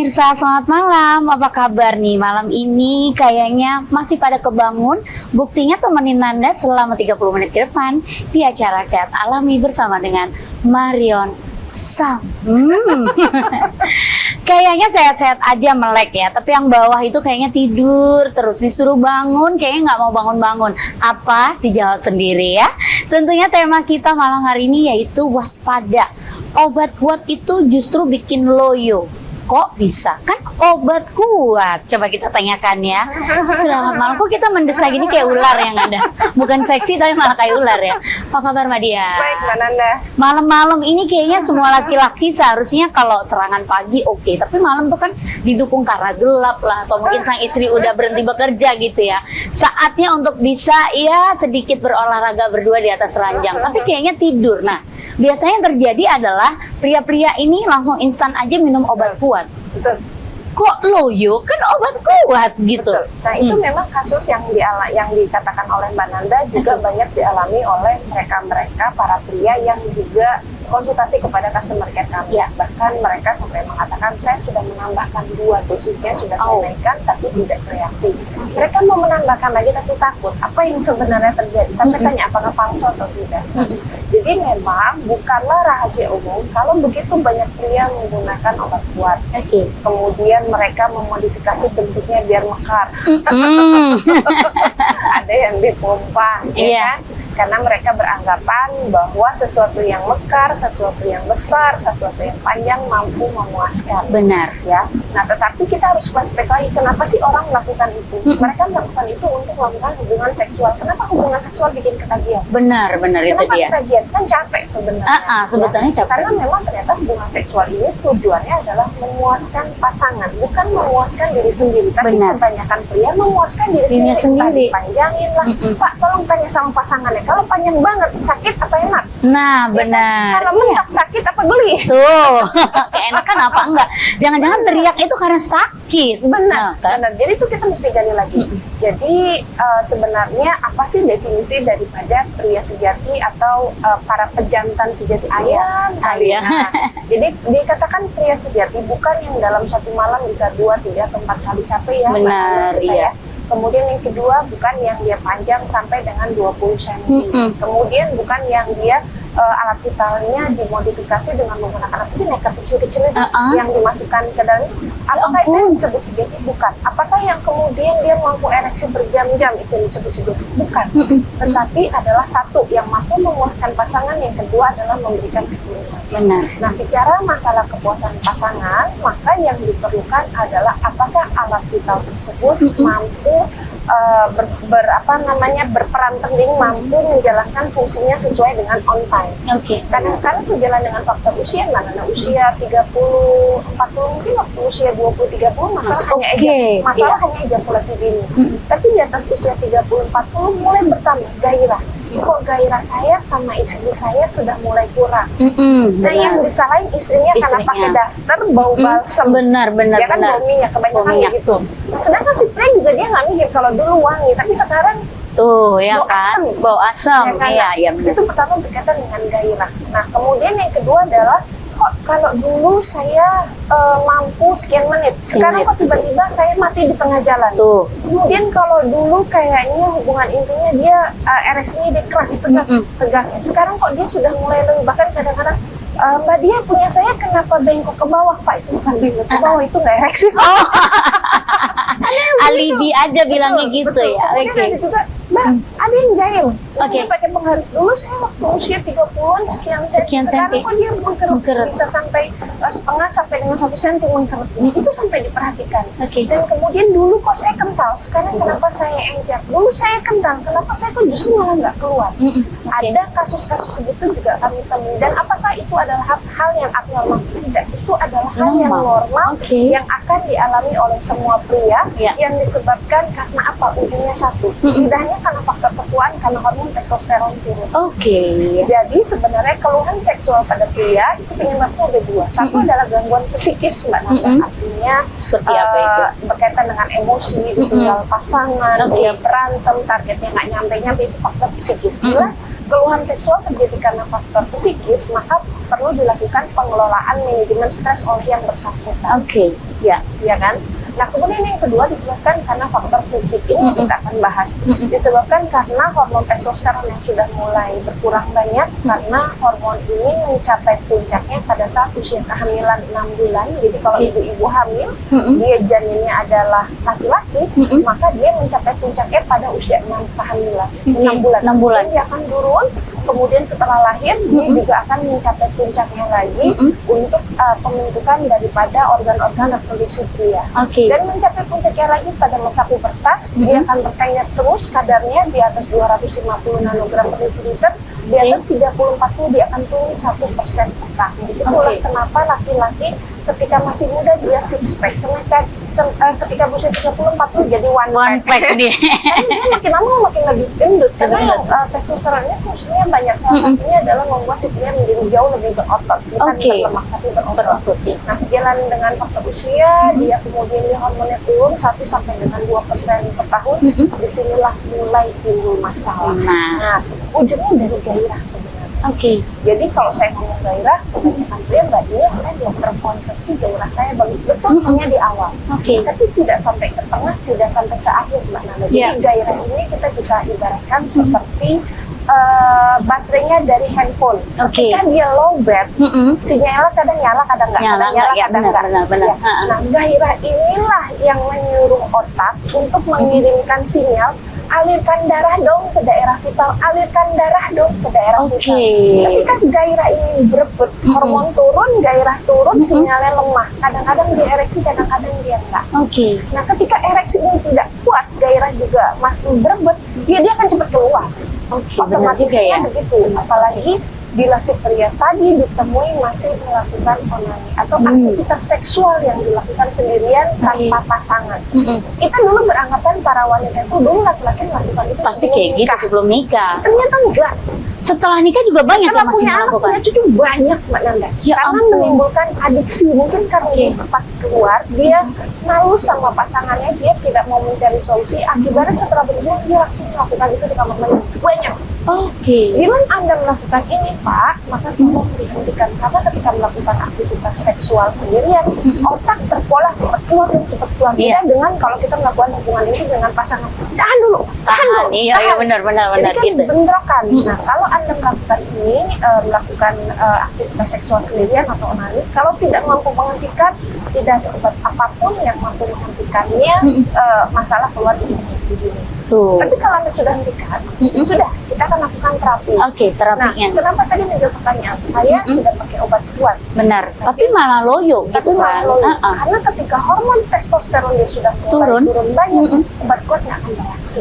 Pemirsa, selamat malam. Apa kabar nih? Malam ini kayaknya masih pada kebangun. Buktinya temenin Nanda selama 30 menit ke depan di acara Sehat Alami bersama dengan Marion Sam. Kayaknya sehat-sehat aja melek ya, tapi yang bawah itu kayaknya tidur terus, disuruh bangun kayaknya nggak mau bangun-bangun. Apa? Dijawab sendiri ya. Tentunya tema kita malam hari ini yaitu waspada. Obat kuat itu justru bikin loyo. Kok bisa? Kan obat kuat. Coba kita tanyakan ya. Selamat malam. Kok kita mendesak gini kayak ular yang ada? Bukan seksi tapi malah kayak ular ya. Apa kabar Mbak Dia? Baik Mbak Nanda. Malam-malam ini kayaknya semua laki-laki seharusnya kalau serangan pagi oke. Tapi malam tuh kan didukung karena gelap lah. Atau mungkin sang istri udah berhenti bekerja gitu ya. Saatnya untuk bisa ya sedikit berolahraga berdua di atas ranjang. Tapi kayaknya tidur. Nah, biasanya yang terjadi adalah pria-pria ini langsung instan aja minum obat kuat. Betul. Kok loyo? Kan obat kuat gitu. Betul. Nah itu memang kasus yang dikatakan oleh Mbak Nanda juga banyak dialami oleh mereka para pria yang juga konsultasi kepada customer care kami. Ya. Bahkan mereka sampai mengatakan saya sudah menambahkan 2 dosisnya sudah saya naikkan tapi tidak bereaksi. Mereka mau menambahkan lagi tapi takut. Apa yang sebenarnya terjadi? Sampai tanya apakah palsu atau tidak. Jadi memang bukanlah rahasia umum kalau begitu banyak pria menggunakan obat kuat. Oke. Kemudian mereka memodifikasi bentuknya biar mekar. Ada yang dipompa, ya Iya. kan? Karena mereka beranggapan bahwa sesuatu yang mekar, sesuatu yang besar, sesuatu yang panjang mampu memuaskan. Benar. Ya. Nah, tetapi kita harus flashback lagi. Kenapa sih orang melakukan itu? Mereka melakukan itu untuk melakukan hubungan seksual. Kenapa hubungan seksual bikin ketagihan? Benar itu Kenapa dia. ketagihan? Kan capek sebenarnya. Sebetulnya ya. capek. Karena memang ternyata hubungan seksual ini tujuannya adalah memuaskan pasangan, bukan memuaskan diri sendiri. Tapi Benar. kebanyakan pria memuaskan diri sendiri. Panjangin lah. Pak, tolong tanya sama pasangannya. Kalau panjang banget, sakit apa enak? Nah, Ya kan? benar. Kalau mentok sakit apa geli? Tuh, keenakan apa enggak? Jangan-jangan teriak itu karena sakit. Benar, Nah, kan? benar. Jadi itu kita mesti gali lagi. Jadi sebenarnya apa sih definisi daripada pria sejati atau para pejantan sejati ayam? Ayam. Nah, jadi dikatakan pria sejati bukan yang dalam satu malam bisa 2, 3, atau 4 kali capek ya. Benar, Mbak Nanda, iya. ya. Kemudian yang kedua bukan yang dia panjang sampai dengan 20 cm. Kemudian bukan yang dia alat vitalnya dimodifikasi dengan menggunakan apa sih nekat kecil-kecil itu yang dimasukkan ke dalam. Apakah itu yang disebut sejati? Bukan. Apakah yang kemudian dia mampu ereksi berjam-jam itu yang disebut sejati? Bukan. Tetapi adalah satu yang mampu memuaskan pasangan, yang kedua adalah memberikan keturunan. Benar. Nah, bicara masalah kepuasan pasangan, maka yang diperlukan adalah apakah alat vital tersebut mampu berperan penting, mampu menjalankan fungsinya sesuai dengan on time. Oke. Karena sejalan dengan faktor usia, mana usia 30, 40 mungkin waktu usia 20, 30 masalah hanya ejakulasi dini. Tapi di atas usia 30, 40 mulai bertambah gairah. Kok gairah saya sama istri saya sudah mulai kurang. Nah, yang disalahin istrinya karena pakai daster, bau balsam. Benar. Ya kan bau minyak, kebanyakan gitu. Nah, sedangkan si pria juga dia nggak mikir kalau dulu wangi, tapi sekarang Tuh, ya bau kan? asam. Bau asam. Ya kan? Iya, benar. Itu pertama berkaitan dengan gairah. Nah, kemudian yang kedua adalah kok kalau dulu saya mampu sekian menit, sekarang kok tiba-tiba saya mati di tengah jalan. Tuh. Kemudian kalau dulu kayaknya hubungan intinya dia ereksinya dia keras, tegak. Sekarang kok dia sudah mulai lebih, bahkan kadang-kadang Mbak Dia punya saya kenapa bengkok ke bawah? Pak, itu bukan bengkok ke bawah, itu nggak ereksi. Alibi aja bilangnya gitu ya. Kemudian Oke. ada juga, Mbak, ada yang jahil. Oke. Dia pakai penggaris. Dulu saya waktu usia 30-an sekian Sekian sekarang senti. kok dia mengkerut. Mengkerut. Bisa sampai setengah sampai dengan 1 senti mengkerut. Itu sampai diperhatikan. Oke. Dan kemudian dulu kok saya kental, sekarang kenapa saya enjak? Dulu saya kental, kenapa saya kok justru malah nggak keluar? Ada kasus-kasus begitu juga kami temui. Dan apakah itu adalah hal yang abnormal? Tidak. Itu adalah hal yang normal yang akan dialami oleh semua pria yang disebabkan karena apa? Ujungnya satu. Tidak hanya karena faktor ketuaan, karena hormon testosteron turun. Jadi sebenarnya keluhan seksual pada pria itu penyebabnya ada 2. Satu adalah gangguan psikis, Mbak Nanda. Artinya seperti apa itu? Berkaitan dengan emosi, ditinggal pasangan, dia berantem, targetnya nggak nyampe-nyampe, itu faktor psikis. Bila keluhan seksual terjadi karena faktor psikis, maka perlu dilakukan pengelolaan manajemen stres oleh yang bersangkutan. Oke, ya. Ya kan? Nah, kemudian yang kedua disebabkan karena faktor fisik. Ini kita akan bahas. Disebabkan karena hormon testosteron yang sudah mulai berkurang banyak, karena hormon ini mencapai puncaknya pada saat usia kehamilan 6 bulan. Jadi kalau ibu-ibu hamil, dia janinnya adalah laki-laki, maka dia mencapai puncaknya pada usia 6 kehamilan. 6 bulan. 6 bulan. Dia akan turun. Kemudian setelah lahir, dia juga akan mencapai puncaknya lagi untuk pembentukan daripada organ-organ reproduksi pria. Oke. Dan mencapai puncaknya lagi pada masa pubertas, dia akan bertengger terus kadarnya di atas 250 nanogram per desiliter, di atas 30-40 dia akan turun 1% per tahun. Itulah kenapa laki-laki ketika masih muda dia six pack, ketika berusia 30-40 jadi one pack. Dia. Dia makin lama makin lebih gendut karena testosteron ini fungsinya banyak, salah satunya adalah membuat si pria menjadi jauh lebih berotot, bukan berlemak tapi berotot. Nah, sejalan dengan faktor usia, dia kemudian hormonnya turun 1 sampai dengan 2% per tahun. Disinilah mulai timbul masalah. Nah, ujungnya dari gairah sebenarnya. Oke. Jadi kalau saya ngomong gairah, kebanyakan pria mbak dia, saya dokter konsepsi gairah saya bagus betul hanya di awal. Tapi tidak sampai ke tengah, tidak sampai ke akhir mbak Nanda. Jadi gairah ini kita bisa ibaratkan seperti baterainya dari handphone. Ketika dia low bat, sinyalnya kadang nyala, kadang nggak, kadang nggak. Nah, gairah inilah yang menyuruh otak untuk mengirimkan sinyal, alirkan darah dong ke daerah vital, alirkan darah dong ke daerah vital. Ketika gairah ini berebut, hormon turun, gairah turun, sinyalnya lemah. Kadang-kadang dia ereksi, kadang-kadang dia enggak. Nah, ketika ereksi ini tidak kuat, gairah juga masih berebut, dia akan cepat keluar. Otomatisnya begitu. Apalagi bila si pria tadi ditemui masih melakukan onani atau aktivitas seksual yang dilakukan sendirian tanpa pasangan. Kita dulu beranggapan para wanita itu dulu laki-laki melakukan itu pasti kayak gitu sebelum nikah. Ternyata enggak. Setelah nikah juga banyak yang masih melakukan. Punya cucu banyak Mbak Nanda. Karena menimbulkan adiksi, mungkin karena dia cepat keluar, dia malu sama pasangannya, dia tidak mau mencari solusi. Akibatnya setelah berhubungan dia langsung melakukan itu di kamar mandi. Banyak. Bila Anda melakukan ini Pak, maka tolong dihentikan, karena ketika melakukan aktivitas seksual sendirian, otak terpola cepat keluar dan cepat keluar. Beda dengan kalau kita melakukan hubungan itu dengan pasangan. Tahan dulu. Iya benar. Jadi kan bentrokan. Nah, kalau Anda melakukan ini, melakukan aktivitas seksual sendirian atau onani, kalau tidak mampu menghentikan, tidak ada obat apapun yang mampu menghentikannya, masalah keluar di sini. Tapi kalau Anda sudah hentikan, sudah, kita akan lakukan terapi. Terapinya. Nah, kenapa tadi menjawab pertanyaan? Saya sudah pakai obat kuat. Benar. Tapi malah loyo gitu kan. Karena ketika hormon testosteron dia sudah mulai turun banyak, obat kuat nggak akan bereaksi.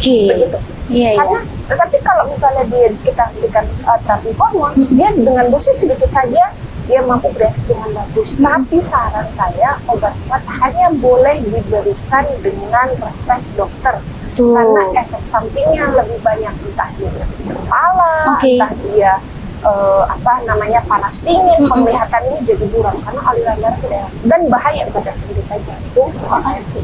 Begitu. Karena, tetapi kalau misalnya kita berikan terapi hormon, dia dengan dosis sedikit saja dia mampu bereaksi dengan bagus. Tapi saran saya, obat kuat hanya boleh diberikan dengan resep dokter. Karena efek sampingnya lebih banyak, entah dia sakit kepala, entah dia panas dingin, penglihatan ini jadi buram karena aliran darah tidak, dan bahaya pada penderita jantung, hipertensi.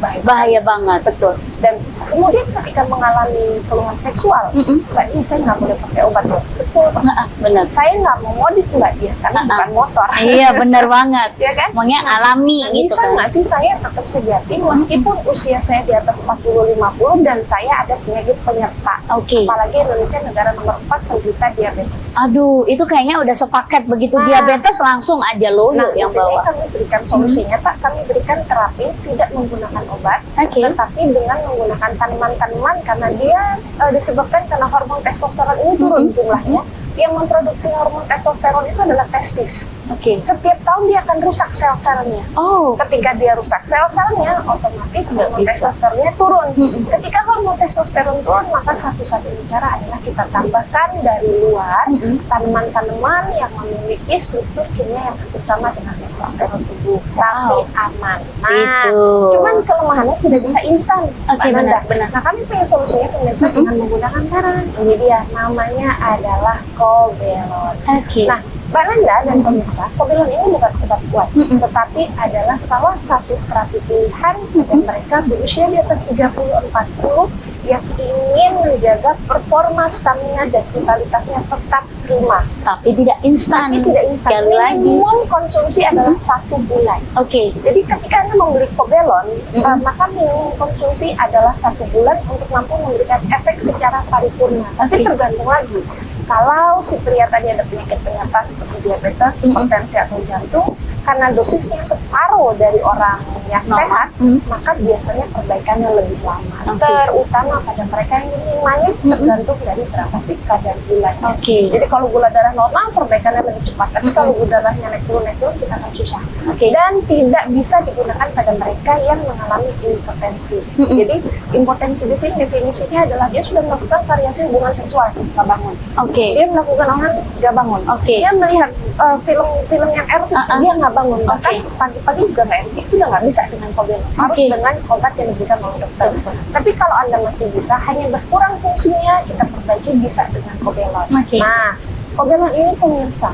Bahaya banget. Betul. Dan kemudian ketika mengalami keluhan seksual, Mbak Dia, saya nggak boleh pakai obat. Betul, benar. Saya nggak mau modif Mbak Dia, karena bukan motor. Iya, benar banget. Ya kan? Maunya alami gitu bisa kan. Nggak sih saya tetap sejati meskipun usia saya di atas 40-50 dan saya ada penyakit penyerta. Apalagi Indonesia negara nomor 4 penderita diabetes. Aduh, itu kayaknya udah sepaket begitu diabetes langsung aja loyo yang bawa. Kami berikan solusinya Pak, kami berikan terapi tidak menggunakan obat, tetapi dengan menggunakan tanaman-tanaman karena dia disebabkan karena hormon testosteron ini turun jumlahnya. Yang memproduksi hormon testosteron itu adalah testis. Setiap tahun dia akan rusak sel-selnya. Ketika dia rusak sel-selnya, otomatis hormon testosteronnya turun. Ketika hormon testosteron turun, maka satu-satunya cara adalah kita tambahkan dari luar tanaman-tanaman yang memiliki struktur kimia yang hampir sama dengan testosteron tubuh, tapi aman. Nah, cuman kelemahannya tidak bisa instan. Benar. Nah, kami punya solusinya pemirsa dengan menggunakan saran. Ini dia, namanya adalah Kobelon. Nah, Mbak Nanda dan pemirsa, Kobelon ini bukan obat kuat, tetapi adalah salah satu terapi pilihan bagi mereka berusia di atas 30-40 yang ingin menjaga performa, stamina, dan vitalitasnya tetap prima. Tapi tidak instan. Tapi tidak instan. Sekali lagi. Minimum konsumsi adalah 1 bulan. Oke. Jadi ketika Anda membeli Kobelon, maka minimum konsumsi adalah 1 bulan untuk mampu memberikan efek secara paripurna. Tapi tergantung lagi. Kalau si pria tadi ada penyakit penyerta seperti diabetes, hipertensi atau jantung, karena dosisnya separuh dari orang yang sehat, maka biasanya perbaikannya lebih lama. Terutama pada mereka yang ingin manis, tergantung dari berapa sih kadar gulanya. Jadi kalau gula darah normal, perbaikannya lebih cepat. Tapi kalau gula darahnya naik turun, kita akan susah. Dan tidak bisa digunakan pada mereka yang mengalami impotensi. Jadi impotensi di sini definisinya adalah dia sudah melakukan variasi hubungan seksual, nggak bangun. Dia melakukan orang nggak bangun. Dia melihat film-film yang erotis, dia nggak bangun. Bahkan pagi-pagi juga nggak erotis, itu udah nggak bisa dengan Kobelon. Harus dengan obat yang diberikan oleh dokter. Tapi kalau Anda masih bisa, hanya berkurang fungsinya, kita perbaiki bisa dengan Kobelon. Nah, Kobelon ini pemirsa,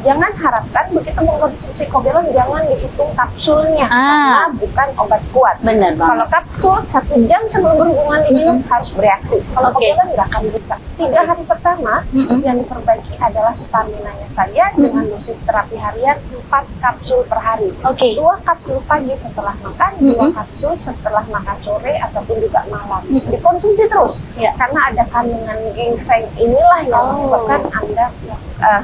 jangan harapkan begitu mengkonsumsi Kobelon jangan dihitung kapsulnya, karena bukan obat kuat. Benar banget. Kalau kapsul 1 jam sebelum berhubungan diminum harus bereaksi. Kalau Kobelon nggak akan bisa. 3 hari pertama yang diperbaiki adalah stamina-nya saja dengan dosis terapi harian 4 kapsul per hari. 2 kapsul pagi setelah makan, 2 kapsul setelah makan sore ataupun juga malam. Dikonsumsi terus, karena ada kandungan ginseng inilah yang menyebabkan Anda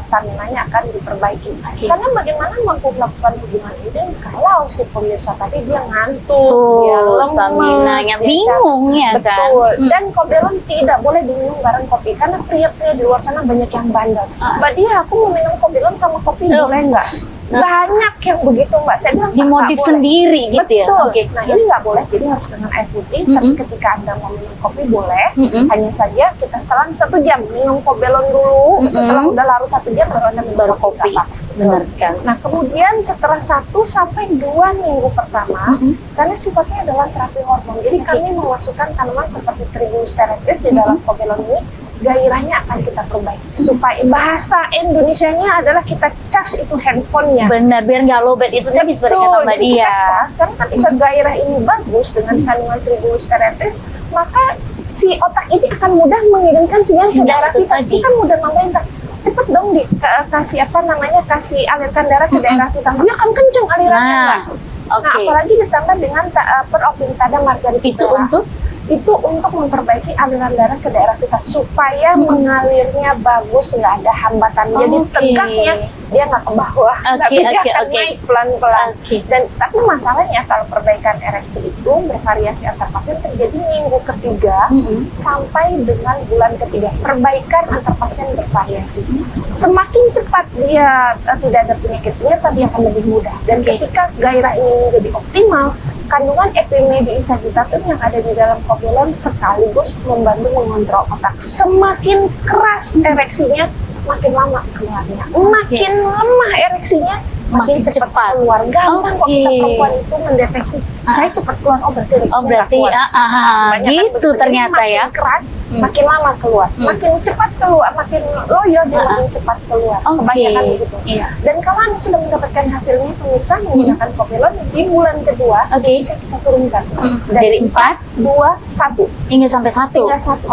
stamina-nya akan diperbaiki. Karena bagaimana mampu melakukan hubungan ini kalau si pemirsa tadi dia ngantuk, dia lemes, stamina-nya bingung ya kan. Dan Kobelon tidak boleh diminum bareng kopi karena pria-pria di luar sana banyak yang bandel. Mbak dia, aku mau minum Kobelon sama kopi boleh nggak? Banyak yang begitu Mbak. Saya bilang dimodif sendiri gitu ya. Nah ini nggak boleh, jadi harus dengan air putih. Tapi ketika Anda mau minum kopi boleh, hanya saja kita selang 1 jam minum Kobelon dulu. Setelah udah larut 1 jam baru Anda minum kopi. Benar sekali. Nah kemudian setelah 1 sampai 2 minggu pertama, karena sifatnya adalah terapi hormon, jadi kami memasukkan tanaman seperti Trigulus terrestis di dalam Kobelon ini. Gairahnya akan kita perbaiki supaya bahasa Indonesianya adalah kita cas itu handphonenya. Benar, biar nggak lowbat itu tadi seperti kata Mbak Dia. Karena ketika gairah ini bagus dengan kandungan Trigulus terrestis, maka si otak ini akan mudah mengirimkan sinyal ke darah kita. Kita mudah memerintah, cepet dong kasih kasih alirkan darah ke daerah kita. Dia akan kenceng alirannya. Nah, apalagi ditambah dengan Peropintada margariflora. Itu untuk memperbaiki aliran darah ke daerah kita supaya mengalirnya bagus, nggak ada hambatan. Jadi tegaknya dia nggak ke bawah, tapi dia akan naik pelan-pelan. Dan tapi masalahnya kalau perbaikan ereksi itu bervariasi antar pasien terjadi minggu ketiga sampai dengan bulan ketiga. Perbaikan antar pasien bervariasi. Semakin cepat dia tidak ada penyakitnya, tadi akan lebih mudah. Dan ketika gairah ini menjadi optimal, kandungan epimediisagitatum yang ada di dalam Kobelon sekaligus membantu mengontrol otak. Semakin keras ereksinya, makin lama keluarnya. Makin lemah ereksinya, makin cepat keluar. Gampang kok kita perempuan itu mendeteksi. Saya cepat keluar, berarti gitu ternyata ya. Makin keras, makin lama keluar. Makin cepat keluar, makin loyo dia makin cepat keluar. Kebanyakan begitu. Dan kalau Anda sudah mendapatkan hasilnya, pemirsa menggunakan Kobelon di bulan kedua, dosisnya kita turunkan dari 4, 2, 1 hingga sampai 1.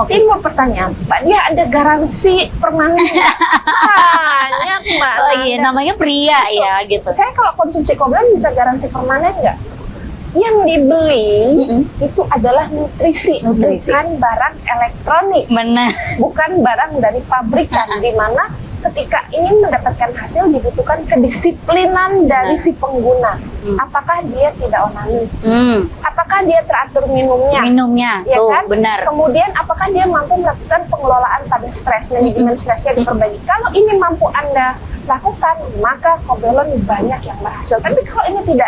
Timbul pertanyaan, Mbak Dia ada garansi permanen? Banyak Mbak. Namanya pria ya gitu. Saya kalau konsumsi Kobelon bisa garansi permanen nggak? Yang dibeli itu adalah nutrisi, bukan barang elektronik. Benar. Bukan barang dari pabrikan, di mana ketika ingin mendapatkan hasil dibutuhkan kedisiplinan dari si pengguna. Apakah dia tidak onani? Apakah dia teratur minumnya? Ya tuh, kan? benar. Kemudian apakah dia mampu melakukan pengelolaan pada stres, manajemen stresnya diperbaiki? Kalau ini mampu Anda lakukan, maka Kobelon banyak yang berhasil. Tapi kalau ini tidak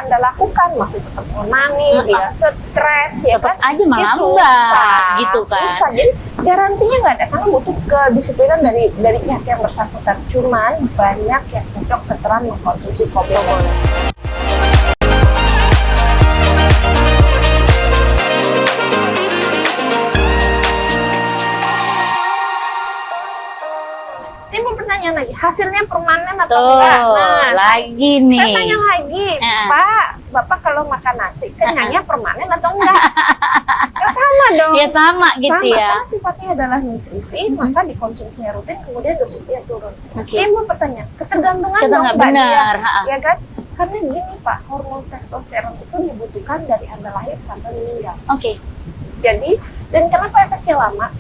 Anda lakukan, masih tetap onani, dia stres, ya tetap kan? aja melambat, gitu kan? Susah. Jadi garansinya nggak ada, karena butuh kedisiplinan dari pihak yang bersangkutan. Cuman banyak yang cocok setelah mengkonsumsi Kobelon. hasilnya permanen atau Tuh, enggak? Nah, lagi saya nih. tanya lagi, Pak, Bapak kalau makan nasi kenyangnya permanen atau enggak? Ya sama dong. Ya sama gitu Sama, ya. karena sifatnya adalah nutrisi, maka dikonsumsinya rutin, kemudian dosisnya turun. Oke. Timbul pertanyaan, ketergantungan Kita dong nggak Mbak benar, Dia, ha-ha. ya kan? Karena gini Pak, hormon testosteron itu dibutuhkan dari Anda lahir sampai meninggal. Oke. Jadi, dan kenapa efeknya lama?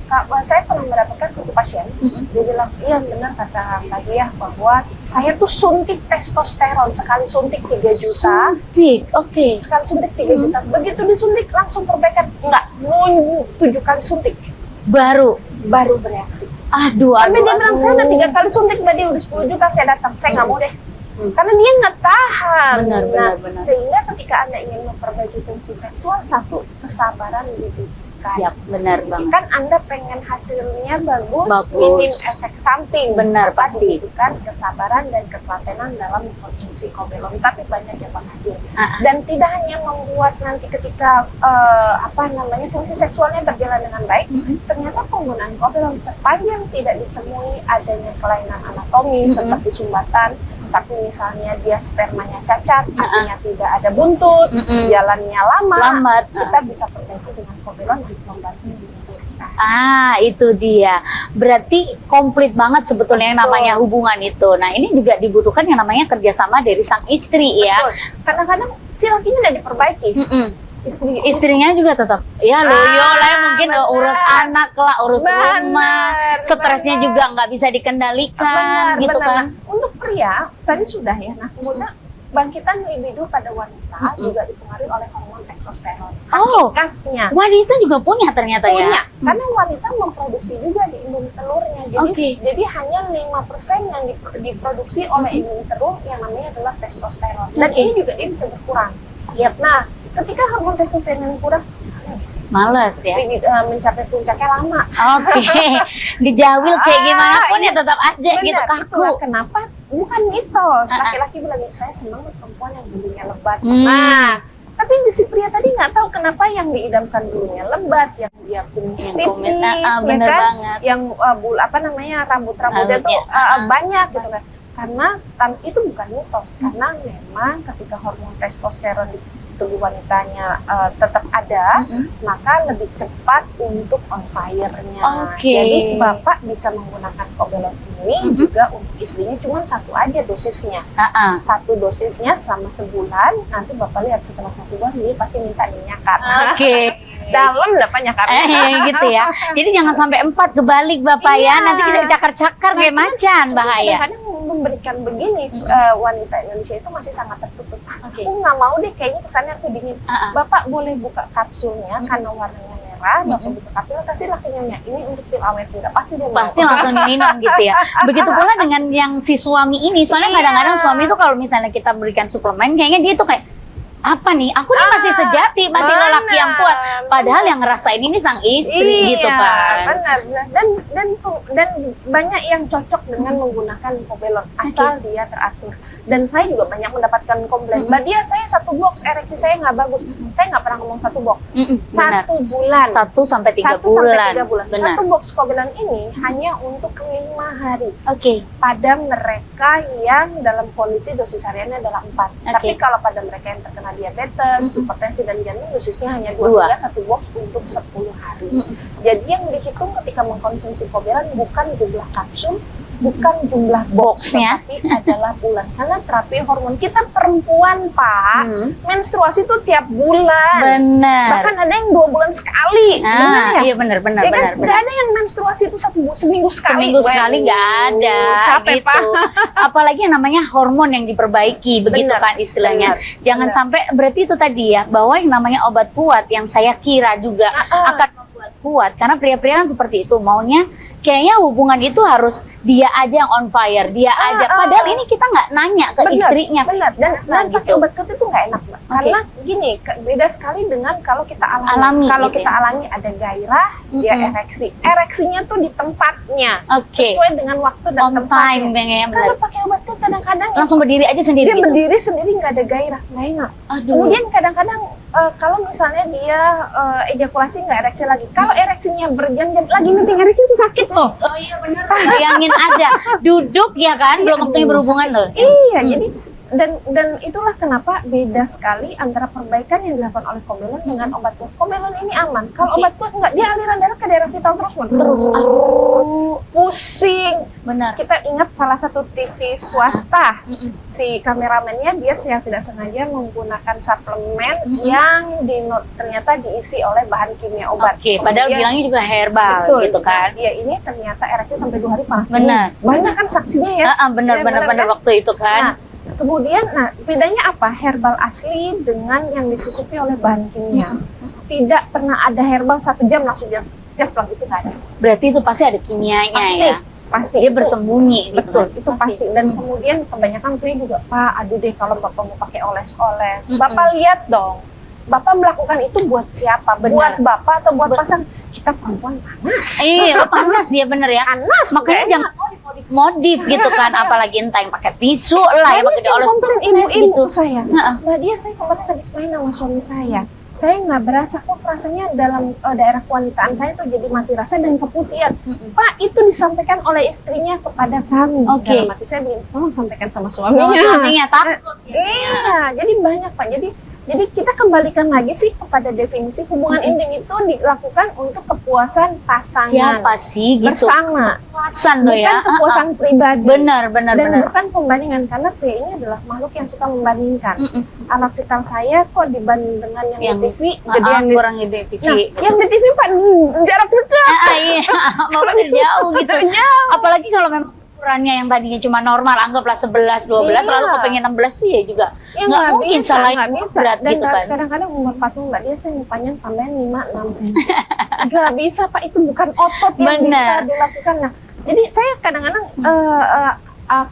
Saya pernah mendapatkan satu pasien, dia bilang, iya benar kata Mbak Diah bahwa saya tuh suntik testosteron, sekali suntik 3 juta, Suntik, oke. sekali suntik 3 juta, begitu disuntik langsung perbaikan, enggak, nunggu 7 kali suntik, Baru. baru bereaksi. Aduh, Sampai aduh, dia bilang, saya udah 3 kali suntik, Mbak Diah udah 10 juta, saya datang, saya nggak mau deh. Karena dia nggak tahan. Benar. Sehingga ketika Anda ingin memperbaiki fungsi seksual, satu, kesabaran dibutuhkan. Ya, benar banget. Kan Anda pengen hasilnya bagus, Bagus. minim efek samping. Benar, Maka pasti. dibutuhkan kesabaran dan ketelatenan dalam mengkonsumsi kobelon, tapi banyak yang berhasil. Ah. Dan tidak hanya membuat nanti ketika fungsi seksualnya berjalan dengan baik, ternyata penggunaan kobelon sepanjang tidak ditemui adanya kelainan anatomi seperti sumbatan, tapi misalnya dia spermanya cacat, artinya tidak ada buntut, jalannya Lambat. kita bisa perbaiki dengan kobelon untuk membantu menyembuhkan. Itu dia. Berarti komplit banget sebetulnya yang namanya hubungan itu. Nah, ini juga dibutuhkan yang namanya kerjasama dari sang istri ya. Betul. Kadang-kadang si lakinya udah diperbaiki, Istrinya juga tetap ya loyo lah, mungkin benar. urus anak lah, urus Benar, rumah, stresnya benar. juga nggak bisa dikendalikan gitu kan. Untuk pria tadi sudah ya. Nah, kemudian bangkitan libido pada wanita juga dipengaruhi oleh hormon testosteron. Oh, Hakikatnya wanita juga punya ternyata punya, ya. karena wanita memproduksi juga di indung telurnya. Jadi hanya 5% yang diproduksi oleh indung telur yang namanya adalah testosteron. Dan ini juga dia bisa berkurang. Nah, ketika hormon testosteron kurang, Males ya. mencapai puncaknya lama. Oke, dijawil kayak gimana pun ya tetap aja Benar, gitu kaku. itulah kenapa bukan mitos. Laki-laki bilang saya senang perempuan yang bulunya lebat. Hmm. Nah, tapi si pria tadi nggak tahu kenapa yang diidamkan bulunya lebat, yang dia kumis tipis, ya bener kan? banget. Yang rambut-rambutnya tuh banyak gitu kan. Karena itu bukan mitos, karena memang ketika hormon testosteron di tubuh wanitanya tetap ada, maka lebih cepat untuk on fire-nya. Jadi Bapak bisa menggunakan kobelon ini juga untuk istrinya, cuma satu aja dosisnya. Satu dosisnya selama sebulan, nanti Bapak lihat setelah 1 bulan dia pasti minta dinyakar. Dalam dapat nyakarnya. Gitu ya. Jadi jangan sampai 4 kebalik Bapak ya, nanti bisa dicakar-cakar kayak macan, bahaya. Kadang memberikan begini, wanita Indonesia itu masih sangat tertutup. Aku nggak mau deh, kayaknya kesannya aku dingin. Bapak boleh buka kapsulnya karena warnanya merah, Bapak buka kapsul, kasihlah ke nyonya. Ini untuk pil awet muda, pasti dia mau. Pasti langsung diminum gitu ya. Begitu pula dengan yang si suami ini, soalnya kadang-kadang suami itu kalau misalnya kita berikan suplemen, kayaknya dia tuh kayak apa nih? Aku nih masih sejati, masih lelaki yang kuat. Padahal yang ngerasain ini sang istri gitu kan. Benar. Dan banyak yang cocok dengan menggunakan kobelon asal dia teratur. Dan saya juga banyak mendapatkan komplain. Mbak Dia, saya 1 box ereksi saya nggak bagus. Saya nggak pernah ngomong 1 box. 1 bulan. 1 sampai 3 1 sampai 3 bulan. Benar. 1 box kobelon ini hanya untuk 5 hari. Oke. Pada mereka yang dalam kondisi dosis hariannya adalah 4. Tapi kalau pada mereka yang terkena diabetes, hipertensi dan jantung, dosisnya hanya 2 sehingga 1 box untuk 10 hari. Jadi yang dihitung ketika mengkonsumsi kobelon bukan jumlah kapsul, bukan jumlah boxnya, tapi adalah bulan. Karena terapi hormon kita perempuan, Pak, menstruasi itu tiap bulan. Benar. Bahkan ada yang 2 bulan sekali. Benar ya? Iya benar. Ya kan? Nggak ada yang menstruasi itu seminggu sekali. Seminggu sekali nggak ada. Capek, gitu. Apalagi yang namanya hormon yang diperbaiki, begitu kan istilahnya. Jangan sampai, berarti itu tadi ya, bahwa yang namanya obat kuat yang saya kira juga akan membuat kuat. Karena pria-pria kan seperti itu, maunya kayaknya hubungan itu harus dia aja yang on fire, dia aja. Padahal ini kita nggak nanya ke istrinya. Benar. Dan pakai obat kuat itu nggak enak, Mbak. Karena gini, beda sekali dengan kalau kita alami. Kalau gitu kita alami ada gairah, dia ereksi. Ereksinya tuh di tempatnya, sesuai dengan waktu dan on tempatnya. time, Kalau pakai obat kuat kadang-kadang langsung berdiri aja sendiri dia gitu. berdiri sendiri nggak ada gairah, nggak enak. Aduh. Kemudian kadang-kadang kalau misalnya dia ejakulasi nggak ereksi lagi, kalau ereksinya berjam-jam lagi meeting ereksi itu sakit loh. Oh iya benar. Bayangin aja, duduk ya kan, belum waktunya berhubungan loh. Iya, jadi dan itulah kenapa beda sekali antara perbaikan yang dilakukan oleh Kobelon dengan obat kuat. Kobelon ini aman. Kalau obat kuat enggak, dia aliran darah ke daerah vital terus. Aduh, pusing. Benar. Kita ingat salah satu TV swasta, si kameramennya dia secara tidak sengaja menggunakan suplemen yang ternyata diisi oleh bahan kimia obat. Oke, padahal bilangnya juga herbal betul, gitu kan. Dia ini ternyata ereksi sampai 2 hari panas. Benar. Banyak kan saksinya ya. Benar kan? waktu itu kan. Kemudian, bedanya apa? Herbal asli dengan yang disusupi oleh bahan kimia. Tidak pernah ada herbal 1 jam langsung gas plak, itu nggak ada. Berarti itu pasti ada kimianya Pasti, ya. pasti. Dia bersembunyi. Betul, gitu. itu pasti. Dan kemudian kebanyakan tuh juga, Pak, aduh deh kalau Bapak mau pakai oles-oles. Bapak lihat dong, Bapak melakukan itu buat siapa? Benar. Buat Bapak atau buat pasangan? Kita perempuan panas. Iya, panas ya bener ya. Panas. Makanya jangan modif gitu kan, apalagi entah yang pakai tisu lah yang pakai dioles ibu-ibu gitu. Saya. Nah, dia saya kemarin habis main sama suami saya. Saya nggak berasa kok rasanya dalam daerah kewanitaan saya tuh jadi mati rasa dan keputihan. Pak, itu disampaikan oleh istrinya kepada kami. Oke. Dalam hati saya bilang, tolong sampaikan sama suaminya. Suaminya takut. Iya, jadi banyak Pak. Jadi kita kembalikan lagi sih kepada definisi hubungan intim itu dilakukan untuk kepuasan pasangan. Siapa sih gitu? Bersama. Kepuasan loh Bukan ya. kepuasan pribadi. Benar. Dan bukan pembandingan, karena pria ini adalah makhluk yang suka membandingkan. Alat vital saya kok dibanding dengan yang di TV, gedean kurang di TV. Nah, yang di TV Pak jarak dekat. Iya, mau jauh gitu. Apalagi kalau memang ukurannya yang tadinya cuma normal, anggaplah 11, 12, lalu kepengen 16 tuh ya juga nggak mungkin salah berat dan gitu kan. Kadang-kadang umur patung Mbak dia saya mau panjang tambahan 5-6 cm. Nggak bisa Pak, itu bukan otot yang bisa dilakukan. Nah, jadi saya kadang-kadang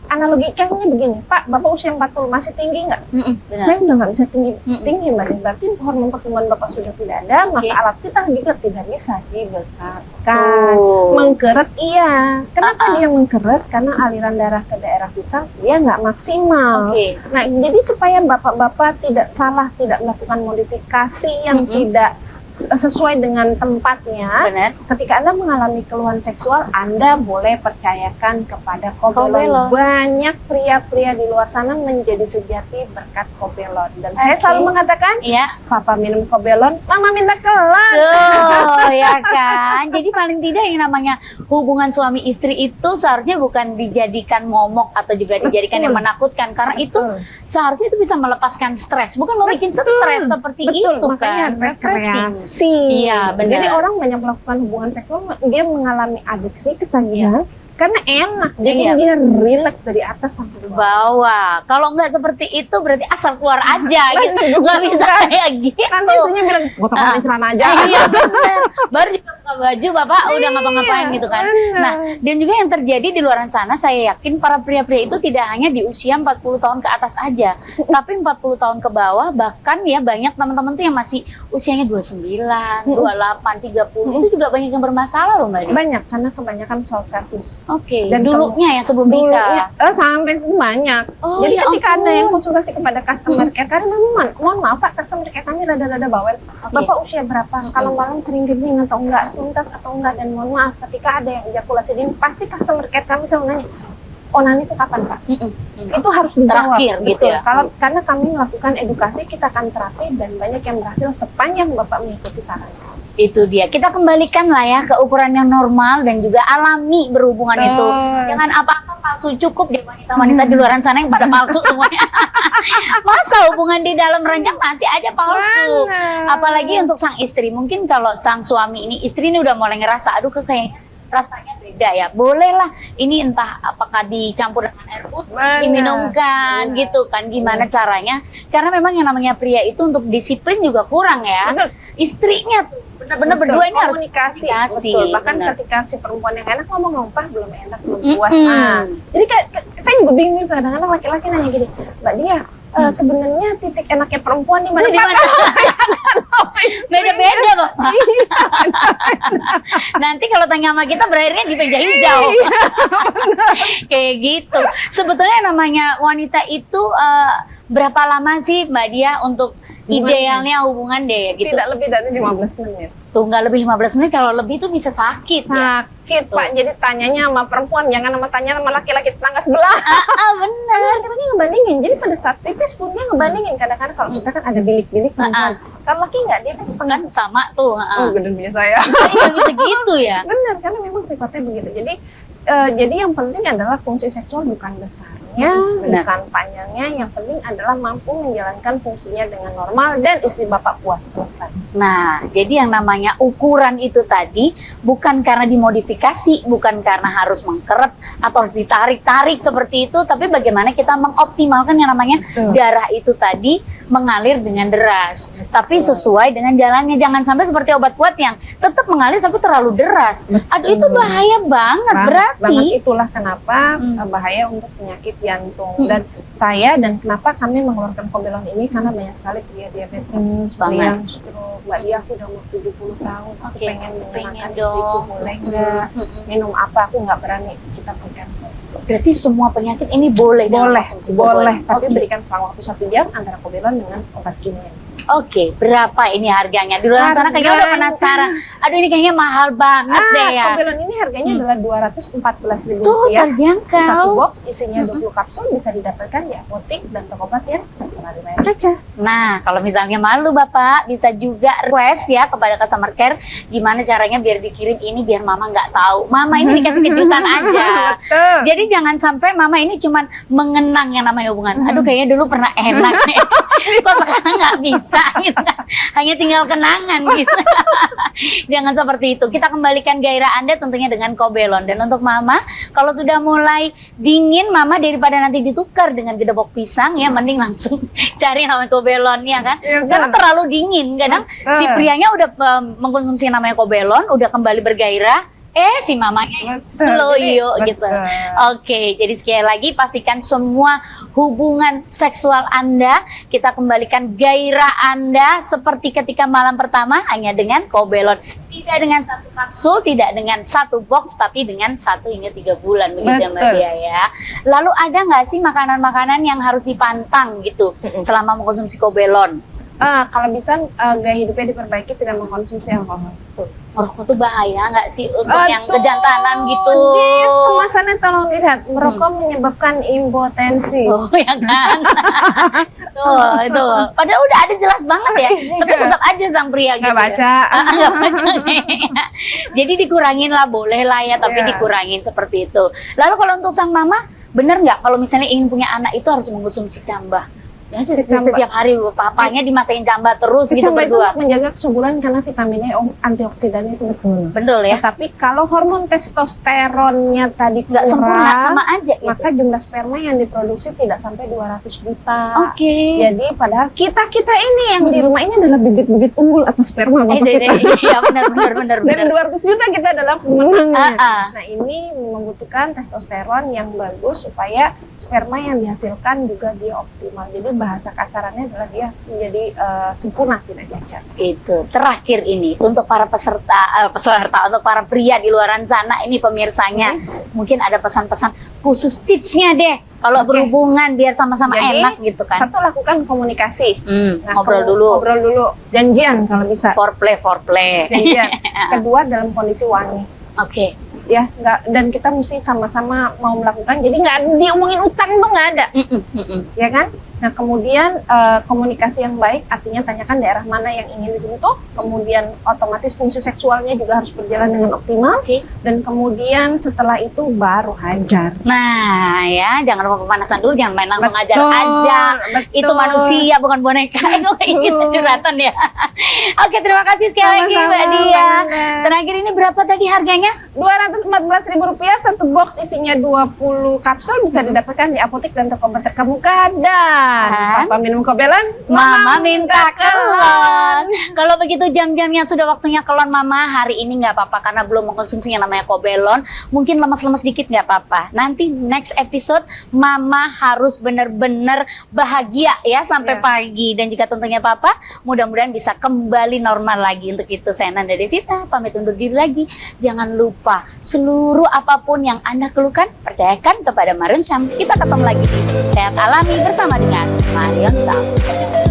analogikanya begini, Pak, Bapak usia 40 masih tinggi nggak? Saya udah nggak bisa tinggi Mbak, berarti hormon pertumbuhan Bapak sudah tidak ada, maka alat vital juga tidak bisa dibesarkan. Mengkeret iya. Kenapa dia mengkeret? Karena aliran darah ke daerah vital dia nggak maksimal. Nah, jadi supaya Bapak-bapak tidak salah, tidak melakukan modifikasi yang tidak sesuai dengan tempatnya. Benar. Ketika Anda mengalami keluhan seksual, Anda boleh percayakan kepada Kobelon. Banyak pria-pria di luar sana menjadi sejati berkat Kobelon. Dan saya selalu mengatakan, Papa minum Kobelon, Mama minta kelas. Tuh, ya kan. Jadi paling tidak yang namanya hubungan suami istri itu seharusnya bukan dijadikan momok atau juga dijadikan yang menakutkan, karena itu seharusnya itu bisa melepaskan stres, bukan mau bikin stres seperti itu kan. Rekreasi. Iya, benar. Jadi orang banyak melakukan hubungan seksual, dia mengalami adiksi, ketagihan, karena enak. Jadi dia rileks dari atas sampai bawah. Kalau nggak seperti itu berarti asal keluar aja gitu. Nggak bisa kayak gitu. Nanti istrinya bilang, gotokan celana aja. Iya, benar. Baru juga buka baju, Bapak udah ngapa-ngapain gitu kan. Nah, dan juga yang terjadi di luar sana, saya yakin para pria-pria itu tidak hanya di usia 40 tahun ke atas aja, tapi 40 tahun ke bawah, bahkan ya banyak teman-teman tuh yang masih usianya 29, 28, 30, itu juga banyak yang bermasalah loh Mbak. Banyak, karena kebanyakan self service. Dan dulunya yang sebelum nikah. Sampai banyak. Jadi ketika ada yang konsultasi kepada customer care, karena mohon maaf Pak, customer care kami rada-rada bawel. Bapak usia berapa? Kalau malam sering dingin atau enggak, tuntas atau enggak, dan mohon maaf ketika ada yang ejakulasi dini, pasti customer care kami selalu nanya, onan itu kapan Pak? Itu harus dijawab. Terakhir gitu ya. Karena kami melakukan edukasi, kita akan terapi, dan banyak yang berhasil sepanjang Bapak mengikuti saran. Itu dia, kita kembalikan lah ya ke ukuran yang normal dan juga alami berhubungan itu. Jangan apa-apa palsu, cukup di wanita-wanita di luar sana yang pada palsu semuanya. Masa hubungan di dalam ranjang masih aja palsu. Apalagi untuk sang istri, mungkin kalau sang suami ini, istri ini udah mulai ngerasa, aduh kayaknya rasanya beda ya. Bolehlah ini entah apakah dicampur dengan air putih, diminumkan gitu kan, gimana caranya. Karena memang yang namanya pria itu untuk disiplin juga kurang ya. Istrinya tuh benar-benar berdua ini harus komunikasi. Bahkan ketika si perempuan yang enak ngomong belum enak, belum puas. Jadi saya juga bingung kadang-kadang laki-laki nanya gini, Mbak Dia, sebenarnya titik enaknya perempuan di mana? Beda-beda Bapak. Nanti kalau tanya sama kita berakhirnya di meja hijau. Kayak gitu. Sebetulnya namanya wanita itu berapa lama sih Mbak Dia untuk Idealnya hubungan deh gitu. Tidak lebih dari 15 menit. Tuh nggak lebih 15 menit, kalau lebih tuh bisa sakit ya. Sakit Pak, jadi tanyanya sama perempuan, jangan tanya sama laki-laki tetangga sebelah. Benar. Kadang-kadang ngebandingin, jadi pada saat pipis pun dia ngebandingin. Kadang-kadang kalau kita kan ada bilik-bilik perempuan, kalau laki nggak, dia kan setengah. Kan sama tuh. Oh, gede punya saya. Iya bisa gitu ya. Benar, karena memang sifatnya begitu. Jadi yang penting adalah fungsi seksual bukan besarnya, bukan panjangnya. Yang penting adalah mampu menjalankan fungsinya dengan normal dan istri bapak puas, selesai. Nah, jadi yang namanya ukuran itu tadi bukan karena dimodifikasi, bukan karena harus mengkeret atau harus ditarik-tarik seperti itu, tapi bagaimana kita mengoptimalkan yang namanya darah itu tadi mengalir dengan deras, tapi sesuai dengan jalannya. Jangan sampai seperti obat kuat yang tetap mengalir tapi terlalu deras. Aduh, itu bahaya banget berarti. Itulah kenapa bahaya untuk penyakit jantung. Dan kenapa kami mengeluarkan Kobelon ini, karena banyak sekali pria diabetes, pria yang stroke. Mbak Dia, aku udah umur 70 tahun, aku pengen menyenangkan istriku, boleh nggak? Minum apa? Aku nggak berani. Kita pegang. Berarti semua penyakit ini boleh? Boleh, tapi berikan selang waktu 1 jam antara Kobelon dengan obat kimia. Oke, berapa ini harganya? Di luar sana kayaknya udah penasaran. Aduh, ini kayaknya mahal banget deh ya. Kobelon ini harganya adalah Rp214.000. Tuh, terjangkau. Satu box isinya 20 kapsul, bisa didapatkan di apotek dan toko obat yang terkenal di layar kaca. Nah, kalau misalnya malu Bapak, bisa juga request ya kepada customer care, gimana caranya biar dikirim ini biar Mama nggak tahu. Mama ini dikasih kejutan aja. Betul. Jadi jangan sampai Mama ini cuman mengenang yang namanya hubungan. Aduh, kayaknya dulu pernah enak nih. Kok sekarang nggak bisa gitu kan. Hanya tinggal kenangan gitu. Jangan seperti itu. Kita kembalikan gairah Anda tentunya dengan Kobelon. Dan untuk Mama, kalau sudah mulai dingin, Mama daripada nanti ditukar dengan gedebok pisang ya, mending langsung cari namanya Kobelon ya kan. Karena terlalu dingin. Kadang si prianya udah mengkonsumsi namanya Kobelon, udah kembali bergairah. Si mamanya loyo gitu. Oke, jadi sekali lagi pastikan semua hubungan seksual Anda, kita kembalikan gairah Anda seperti ketika malam pertama hanya dengan Kobelon. Tidak dengan 1 kapsul, tidak dengan 1 box, tapi dengan 1 hingga 3 bulan begitu ya Mbak Dia ya. Lalu ada nggak sih makanan-makanan yang harus dipantang gitu selama mengkonsumsi Kobelon? Kalau bisa gaya hidupnya diperbaiki, tidak mengkonsumsi alkohol. Merokok tuh bahaya nggak sih untuk yang kejantanan gitu? Di kemasannya tolong lihat, merokok menyebabkan impotensi. Oh ya kan? Tuh, itu. Padahal udah ada jelas banget ya, tapi tetap aja sang pria gitu. Nggak baca. Nggak baca. Jadi dikurangin lah, boleh lah ya, tapi dikurangin seperti itu. Lalu kalau untuk sang mama, bener nggak kalau misalnya ingin punya anak itu harus mengkonsumsi cambah? Ya, setiap hari papanya dimasakin cambah terus gitu berdua. Itu menjaga kesuburan karena vitaminnya antioksidannya itu betul. Betul ya. Tapi kalau hormon testosteronnya tadi nggak sempurna, sama aja gitu. Maka jumlah sperma yang diproduksi tidak sampai 200 juta. Oke. Jadi padahal kita ini yang di rumah ini adalah bibit-bibit unggul atas sperma bapak kita. Iya benar. Dan 200 juta kita adalah pemenangnya. Nah, ini membutuhkan testosteron yang bagus supaya sperma yang dihasilkan juga dia optimal. Jadi bahasa kasarannya adalah dia menjadi sempurna, tidak cacat. Itu terakhir ini untuk para peserta untuk para pria di luaran sana ini pemirsanya, mungkin ada pesan-pesan khusus tipsnya deh kalau berhubungan biar sama-sama enak gitu kan. Satu, lakukan komunikasi. Ngobrol dulu, janjian kalau bisa. Foreplay. Janjian. Kedua, dalam kondisi wangi. Oke. Ya, dan kita mesti sama-sama mau melakukan, jadi nggak diomongin utang tuh nggak ada. Ya kan? Nah, kemudian komunikasi yang baik, artinya tanyakan daerah mana yang ingin disentuh, kemudian otomatis fungsi seksualnya juga harus berjalan dengan optimal, dan kemudian setelah itu baru hajar. Nah ya, jangan lupa pemanasan dulu, jangan main langsung hajar aja. Itu manusia bukan boneka. Itu curhatan ya. Oke, terima kasih sekali lagi Mbak Dia. Terakhir ini berapa tadi harganya? Rp214.000, 1 box isinya 20 kapsul, bisa didapatkan di apotek dan toko obat terkemuka. Papa minum Kobelon, Mama minta kelon. Kalau begitu jam-jamnya sudah waktunya kelon Mama. Hari ini nggak apa-apa karena belum mengkonsumsi yang namanya Kobelon. Mungkin lemes-lemes dikit nggak apa-apa. Nanti next episode Mama harus benar-benar bahagia ya sampai pagi. Dan jika tentunya Papa, mudah-mudahan bisa kembali normal lagi. Untuk itu saya Nanda Desita pamit undur diri lagi. Jangan lupa seluruh apapun yang Anda keluhkan, percayakan kepada Marion Syam. Kita ketemu lagi di Sehat Alami bersama dengan Marion Syam.